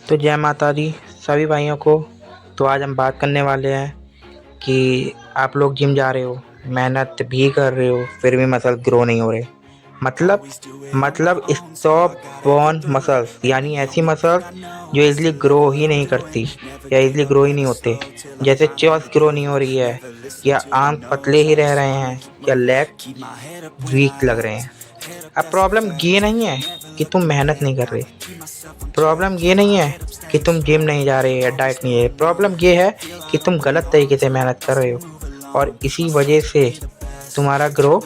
तो जय माता दी सभी भाइयों को। तो आज हम बात करने वाले हैं कि आप लोग जिम जा रहे हो, मेहनत भी कर रहे हो, फिर भी मसल ग्रो नहीं हो रहे। मतलब स्टॉप बॉर्न मसल्स, यानी ऐसी मसल्स जो इजीली ग्रो ही नहीं करती या इजीली ग्रो ही नहीं होते। जैसे चेस्ट ग्रो नहीं हो रही है, या आर्म पतले ही रह रहे हैं, या लेग वीक लग रहे हैं। अब प्रॉब्लम ये नहीं है कि तुम मेहनत नहीं कर रहे, प्रॉब्लम ये नहीं है कि तुम जिम नहीं जा रहे या डाइट नहीं है। प्रॉब्लम ये है कि तुम गलत तरीके से मेहनत कर रहे हो, और इसी वजह से तुम्हारा ग्रो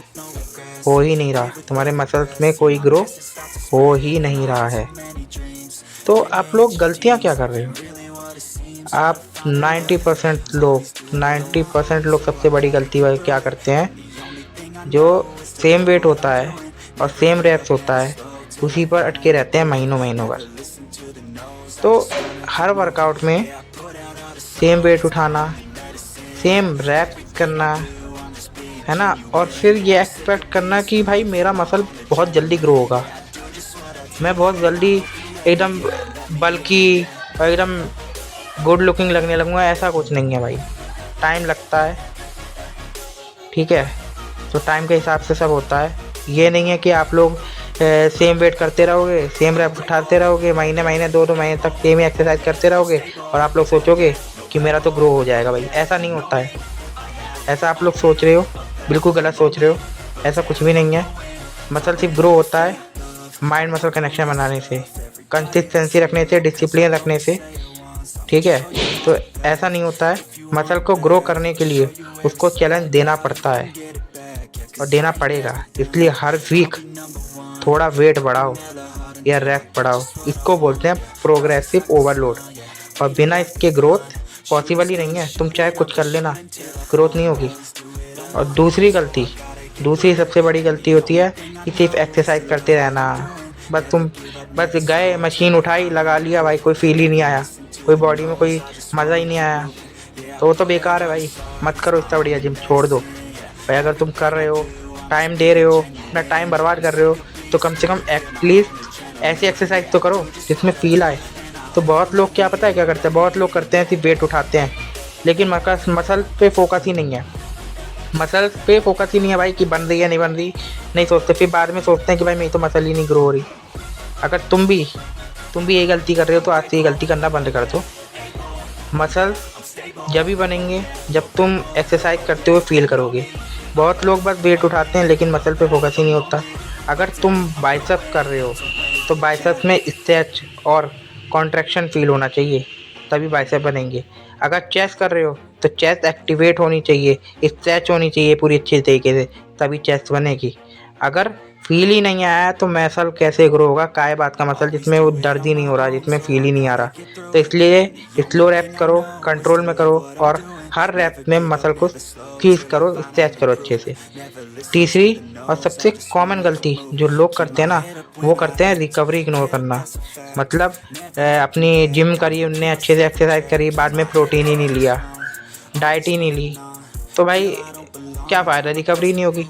हो ही नहीं रहा, तुम्हारे मसल्स में कोई ग्रो हो ही नहीं रहा है। तो आप लोग गलतियां क्या कर रहे हो? आप 90% लोग सबसे बड़ी गलती क्या करते हैं, जो सेम वेट होता है और सेम रैप्स होता है उसी पर अटके रहते हैं महीनों महीनों भर। तो हर वर्कआउट में सेम वेट उठाना, सेम रैप करना, है ना, और फिर ये एक्सपेक्ट करना कि भाई मेरा मसल बहुत जल्दी ग्रो होगा, मैं बहुत जल्दी एकदम बल्कि और एकदम गुड लुकिंग लगने लगूंगा। ऐसा कुछ नहीं है भाई, टाइम लगता है, ठीक है। तो टाइम के हिसाब से सब होता है। ये नहीं है कि आप लोग सेम वेट करते रहोगे, सेम रैप उठाते रहोगे, महीने महीने 2-2 महीने तक सेम ही एक्सरसाइज करते रहोगे और आप लोग सोचोगे कि मेरा तो ग्रो हो जाएगा। भाई ऐसा नहीं होता है, ऐसा आप लोग सोच रहे हो, बिल्कुल गलत सोच रहे हो। ऐसा कुछ भी नहीं है। मसल सिर्फ ग्रो होता है माइंड मसल कनेक्शन बनाने से, कंसिस्टेंसी रखने से, डिसिप्लिन रखने से, ठीक है। तो ऐसा नहीं होता है। मसल को ग्रो करने के लिए उसको चैलेंज देना पड़ता है और देना पड़ेगा। इसलिए हर वीक थोड़ा वेट बढ़ाओ या रैप बढ़ाओ। इसको बोलते हैं प्रोग्रेसिव ओवरलोड, और बिना इसके ग्रोथ पॉसिबल ही नहीं है। तुम चाहे कुछ कर लेना, ग्रोथ नहीं होगी। और दूसरी सबसे बड़ी गलती होती है कि सिर्फ एक्सरसाइज करते रहना। बस गए, मशीन उठाई, लगा लिया, भाई कोई फील ही नहीं आया, कोई बॉडी में कोई मज़ा ही नहीं आया, तो वो तो बेकार है भाई। मत करो इतना बढ़िया जिम, छोड़ दो भाई। अगर तुम कर रहे हो, टाइम दे रहे हो, अपना टाइम बर्बाद कर रहे हो, तो कम से कम एटलीस्ट ऐसी एक्सरसाइज तो करो जिसमें फील आए। तो बहुत लोग क्या पता है क्या करते हैं, बहुत लोग करते हैं सिर्फ वेट उठाते हैं, लेकिन मसल पे फोकस ही नहीं है। मसल पे फोकस ही नहीं है भाई कि बन रही है नहीं बन रही, नहीं सोचते। फिर बाद में सोचते हैं कि भाई मेरी तो मसल ही नहीं ग्रो हो रही। अगर तुम भी यही गलती कर रहे हो तो आज से ये गलती करना बंद कर दो। मसल जब भी बनेंगे जब तुम एक्सरसाइज करते हुए फील करोगे। बहुत लोग बस वेट उठाते हैं लेकिन मसल पे फोकस ही नहीं होता। अगर तुम बाइसेप्स कर रहे हो तो बाइसेप्स में स्ट्रेच और कॉन्ट्रैक्शन फील होना चाहिए, तभी बाइसेप बनेंगे। अगर चेस्ट कर रहे हो तो चेस्ट एक्टिवेट होनी चाहिए, स्ट्रेच होनी चाहिए पूरी अच्छी तरीके से, तभी चेस्ट बनेगी। अगर फील ही नहीं आया तो मसल कैसे ग्रो होगा? काय बात का मसल जिसमें वो दर्द ही नहीं हो रहा, जिसमें फील ही नहीं आ रहा। तो इसलिए स्लो रैप करो, कंट्रोल में करो, और हर रैप में मसल को खींच करो, स्ट्रेच करो अच्छे से। तीसरी और सबसे कॉमन गलती जो लोग करते हैं ना, वो करते हैं रिकवरी इग्नोर करना। मतलब अपनी जिम करी, उनने अच्छे से एक्सरसाइज करी, बाद में प्रोटीन ही नहीं लिया, डाइट ही नहीं ली, तो भाई क्या फ़ायदा, रिकवरी नहीं होगी।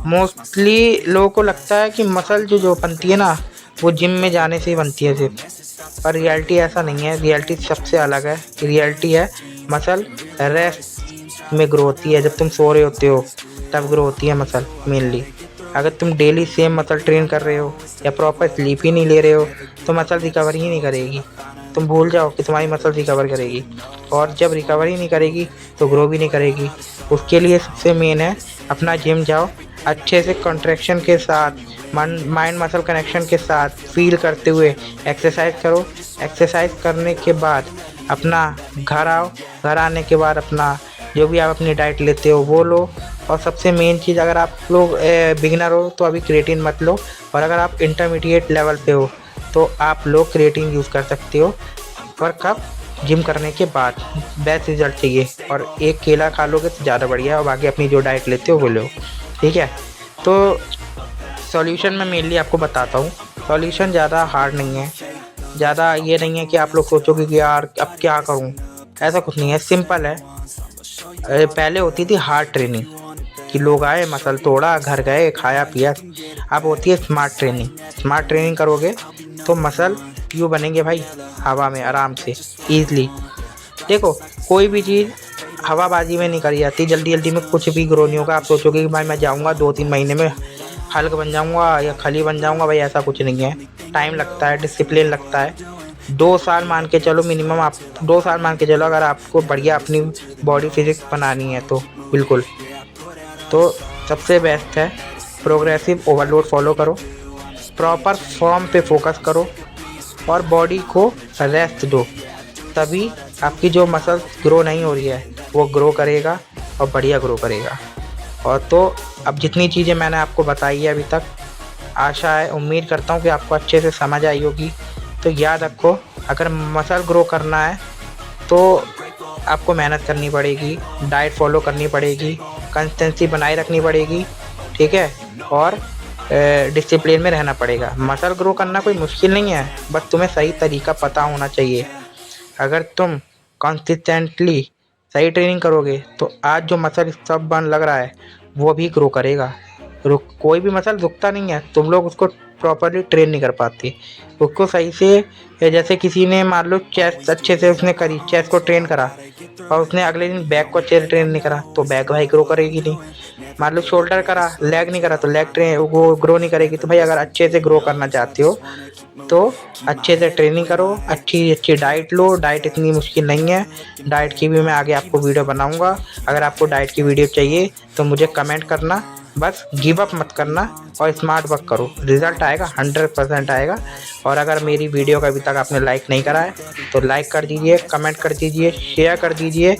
मोस्टली लोगों को लगता है कि मसल जो बनती है ना, वो जिम में जाने से ही बनती है सिर्फ, पर रियलिटी ऐसा नहीं है। रियलिटी सबसे अलग है। रियलिटी है मसल रेस्ट में ग्रो होती है। जब तुम सो रहे होते हो तब ग्रो होती है मसल मेनली। अगर तुम डेली सेम मसल ट्रेन कर रहे हो या प्रॉपर स्लीप ही नहीं ले रहे हो तो मसल रिकवर ही नहीं करेगी। तुम भूल जाओ कि तुम्हारी मसल रिकवर करेगी, और जब रिकवर ही नहीं करेगी तो ग्रो भी नहीं करेगी। उसके लिए सबसे मेन है अपना जिम जाओ, अच्छे से कॉन्ट्रैक्शन के साथ, माइंड मसल कनेक्शन के साथ फील करते हुए एक्सरसाइज करो। एक्सरसाइज करने के बाद अपना घर आओ, घर आने के बाद अपना जो भी आप अपनी डाइट लेते हो वो लो। और सबसे मेन चीज़, अगर आप लोग बिगिनर हो तो अभी क्रिएटिन मत लो, और अगर आप इंटरमीडिएट लेवल पे हो तो आप लोग क्रिएटिन यूज़ कर सकते हो, पर कब? जिम करने के बाद। बेस्ट रिजल्ट चाहिए, और एक केला खा लोगे तो ज़्यादा बढ़िया, और बाकी अपनी जो डाइट लेते हो वो लो, ठीक है। तो सॉल्यूशन मैं मेनली आपको बताता हूँ। सॉल्यूशन ज़्यादा हार्ड नहीं है, ज़्यादा ये नहीं है कि आप लोग सोचोगे कि यार अब क्या करूँ। ऐसा कुछ नहीं है, सिंपल है। पहले होती थी हार्ड ट्रेनिंग कि लोग आए, मसल तोड़ा, घर गए, खाया पिया। अब होती है स्मार्ट ट्रेनिंग। स्मार्ट ट्रेनिंग करोगे तो मसल CPU बनेंगे भाई हवा में आराम से ईज़िली। देखो कोई भी चीज़ हवाबाजी में नहीं करी जाती, जल्दी जल्दी में कुछ भी ग्रो नहीं होगा। आप सोचोगे कि भाई मैं जाऊँगा 2-3 महीने में हल्क बन जाऊँगा या खली बन जाऊँगा, भाई ऐसा कुछ नहीं है। टाइम लगता है, डिसिप्लिन लगता है। 2 साल मान के चलो मिनिमम, आप 2 साल मान के चलो अगर आपको बढ़िया अपनी बॉडी फिजिक्स बनानी है तो बिल्कुल। तो सबसे बेस्ट है प्रोग्रेसिव ओवरलोड फॉलो करो, प्रॉपर फॉर्म पे फोकस करो और बॉडी को रेस्ट दो, तभी आपकी जो मसल्स ग्रो नहीं हो रही है वो ग्रो करेगा और बढ़िया ग्रो करेगा। और तो अब जितनी चीज़ें मैंने आपको बताई है अभी तक, आशा है उम्मीद करता हूँ कि आपको अच्छे से समझ आई होगी। तो याद रखो, अगर मसल ग्रो करना है तो आपको मेहनत करनी पड़ेगी, डाइट फॉलो करनी पड़ेगी, कंसिस्टेंसी बनाए रखनी पड़ेगी, ठीक है, और डिसिप्लिन में रहना पड़ेगा। मसल ग्रो करना कोई मुश्किल नहीं है, बस तुम्हें सही तरीका पता होना चाहिए। अगर तुम कंसिस्टेंटली सही ट्रेनिंग करोगे तो आज जो मसल सब बन लग रहा है वो भी ग्रो करेगा। कोई भी मसल रुकता नहीं है, तुम लोग उसको प्रॉपरली ट्रेन नहीं कर पाते उसको सही से। जैसे किसी ने मान लो चेस्ट अच्छे से उसने करी, चेस्ट को ट्रेन करा और उसने अगले दिन बैक को अच्छे से ट्रेन नहीं करा तो बैक भाई ग्रो करेगी नहीं। मान लो शोल्डर करा, लेग नहीं करा तो लेग ट्रेन वो ग्रो नहीं करेगी। तो भाई अगर अच्छे से ग्रो करना चाहते हो तो अच्छे से ट्रेनिंग करो, अच्छी अच्छी डाइट लो। डाइट इतनी मुश्किल नहीं है, डाइट की भी मैं आगे आपको वीडियो बनाऊंगा। अगर आपको डाइट की वीडियो चाहिए तो मुझे कमेंट करना, बस गिव अप मत करना और स्मार्ट वर्क करो, रिजल्ट आएगा, 100% आएगा। और अगर मेरी वीडियो को अभी तक आपने लाइक नहीं करा है तो लाइक कर दीजिए, कमेंट कर दीजिए, शेयर कर दीजिए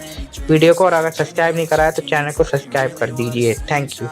वीडियो को, और अगर सब्सक्राइब नहीं करा है तो चैनल को सब्सक्राइब कर दीजिए। Thank you.